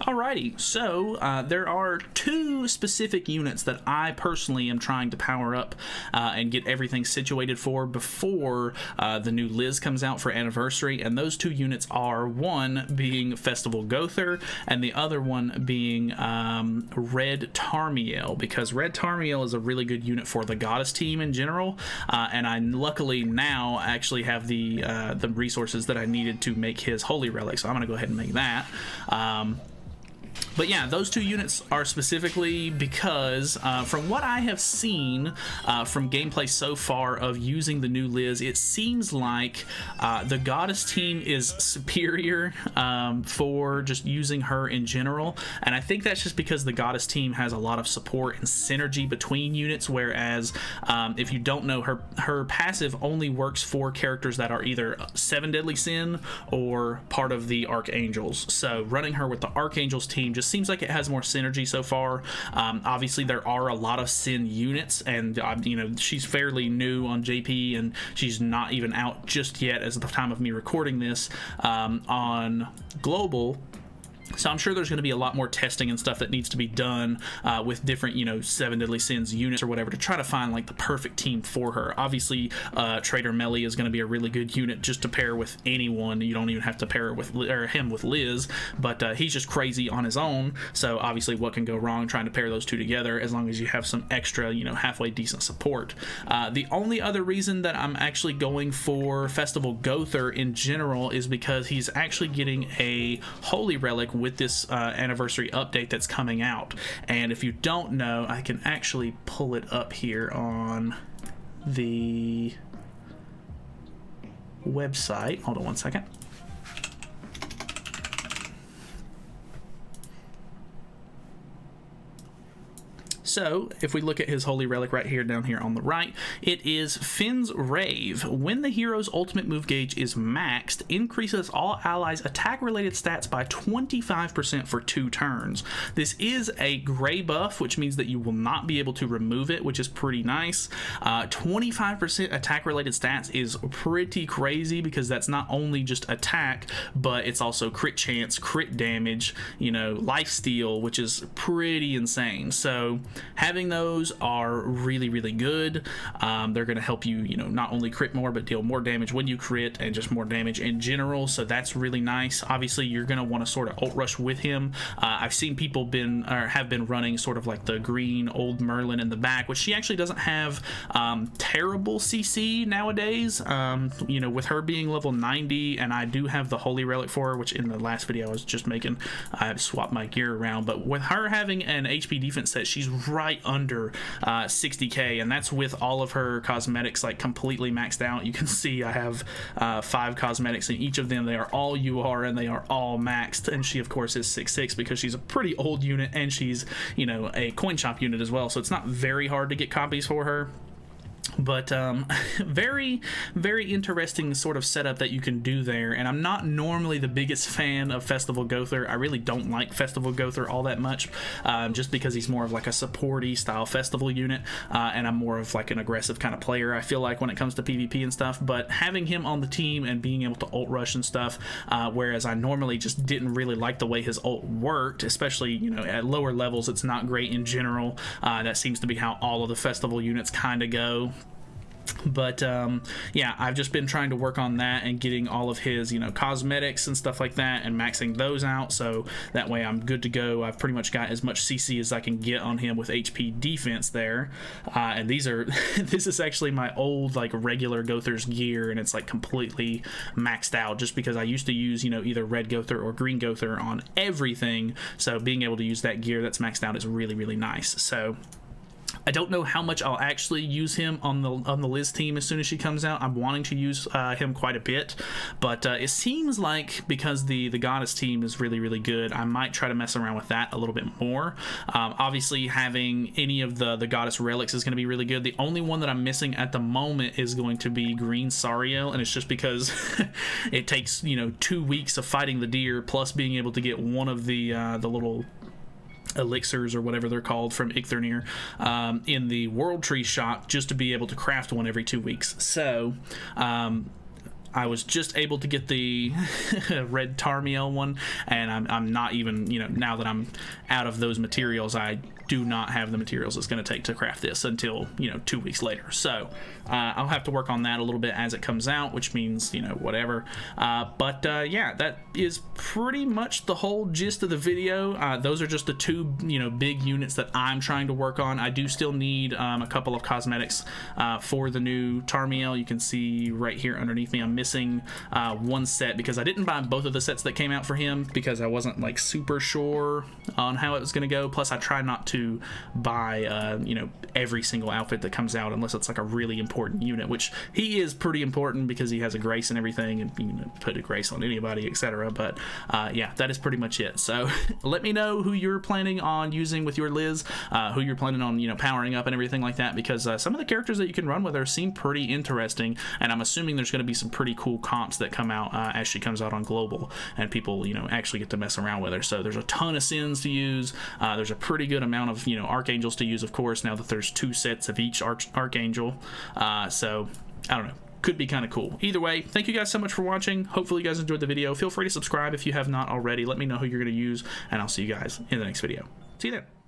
Alrighty, so there are two specific units that I personally am trying to power up and get everything situated for before the new Liz comes out for Anniversary, and those two units are one being Festival Gother and the other one being Red Tarmiel, because Red Tarmiel is a really good unit for the Goddess team in general, and I luckily now actually have the resources that I needed to make his Holy Relic, so I'm going to go ahead and make that. But yeah, those two units are specifically because from what I have seen from gameplay so far of using the new Liz, it seems like the Goddess team is superior for just using her in general, and I think that's just because the Goddess team has a lot of support and synergy between units, whereas if you don't know, her passive only works for characters that are either 7 Deadly Sin or part of the Archangels. So running her with the Archangels team just seems like it has more synergy so far. Obviously there are a lot of Sin units, and you know, she's fairly new on JP and she's not even out just yet as of the time of me recording this on global. So I'm sure there's going to be a lot more testing and stuff that needs to be done with different, you know, 7 Deadly Sins units or whatever to try to find like the perfect team for her. Obviously, Trader Melly is going to be a really good unit just to pair with anyone. You don't even have to pair with him with Liz, but he's just crazy on his own. So obviously, what can go wrong trying to pair those two together as long as you have some extra, you know, halfway decent support. The only other reason that I'm actually going for Festival Gother in general is because he's actually getting a Holy Relic with this Anniversary update that's coming out. And if you don't know, I can actually pull it up here on the website. Hold on one second. So, if we look at his Holy Relic right here, down here on the right, it is Finn's Rave. When the hero's ultimate move gauge is maxed, increases all allies' attack-related stats by 25% for 2 turns. This is a gray buff, which means that you will not be able to remove it, which is pretty nice. 25% attack-related stats is pretty crazy because that's not only just attack, but it's also crit chance, crit damage, you know, lifesteal, which is pretty insane. So having those are really, really good. They're going to help you, you know, not only crit more, but deal more damage when you crit and just more damage in general. So that's really nice. Obviously, you're going to want to sort of ult rush with him. I've seen people have been running sort of like the green old Merlin in the back, which she actually doesn't have terrible CC nowadays. You know, with her being level 90, and I do have the Holy Relic for her, which in the last video I was just making, I swapped my gear around. But with her having an HP defense set, she's right under 60k, and that's with all of her cosmetics like completely maxed out. You can see I have 5 cosmetics, and each of them, they are all UR and they are all maxed, and she of course is 6'6" because she's a pretty old unit and she's, you know, a coin shop unit as well, so it's not very hard to get copies for her. But very, very interesting sort of setup that you can do there. And I'm not normally the biggest fan of Festival Gother. I really don't like Festival Gother all that much, just because he's more of like a supporty style festival unit, and I'm more of like an aggressive kind of player, I feel like, when it comes to PvP and stuff. But having him on the team and being able to ult rush and stuff, whereas I normally just didn't really like the way his ult worked, especially, you know, at lower levels, it's not great in general. That seems to be how all of the festival units kind of go. But yeah, I've just been trying to work on that and getting all of his, you know, cosmetics and stuff like that and maxing those out, so that way I'm good to go. I've pretty much got as much CC as I can get on him with HP defense there, and these are this is actually my old like regular Gother's gear, and it's like completely maxed out just because I used to use, you know, either red Gother or green Gother on everything, so being able to use that gear that's maxed out is really, really nice. So I don't know how much I'll actually use him on the Liz team as soon as she comes out. I'm wanting to use him quite a bit, but it seems like because the Goddess team is really, really good, I might try to mess around with that a little bit more. Obviously, having any of the Goddess relics is going to be really good. The only one that I'm missing at the moment is going to be Green Sariel, and it's just because it takes, you know, 2 weeks of fighting the deer plus being able to get one of the little elixirs or whatever they're called from Icthernir in the World Tree shop just to be able to craft one every 2 weeks. So I was just able to get the red Tarmiel one, and I'm not even, you know, now that I'm out of those materials, I do not have the materials it's going to take to craft this until, you know, 2 weeks later. So I'll have to work on that a little bit as it comes out, which means, you know, whatever. But yeah, that is pretty much the whole gist of the video. Those are just the two, you know, big units that I'm trying to work on. I do still need a couple of cosmetics for the new Tarmiel. You can see right here underneath me, I'm missing one set because I didn't buy both of the sets that came out for him because I wasn't like super sure on how it was going to go. Plus I try not to buy you know, every single outfit that comes out unless it's like a really important unit, which he is pretty important because he has a grace and everything, and you can put a grace on anybody, etc. But yeah, that is pretty much it. So let me know who you're planning on using with your Liz, who you're planning on, you know, powering up and everything like that, because some of the characters that you can run with her seem pretty interesting, and I'm assuming there's going to be some pretty cool comps that come out as she comes out on global and people, you know, actually get to mess around with her. So there's a ton of sins to use. There's a pretty good amount of, you know, archangels to use, of course, now that there's 2 sets of each archangel. So I don't know, could be kind of cool. Either way, thank you guys so much for watching. Hopefully you guys enjoyed the video. Feel free to subscribe if you have not already. Let me know who you're going to use, and I'll see you guys in the next video. See you then.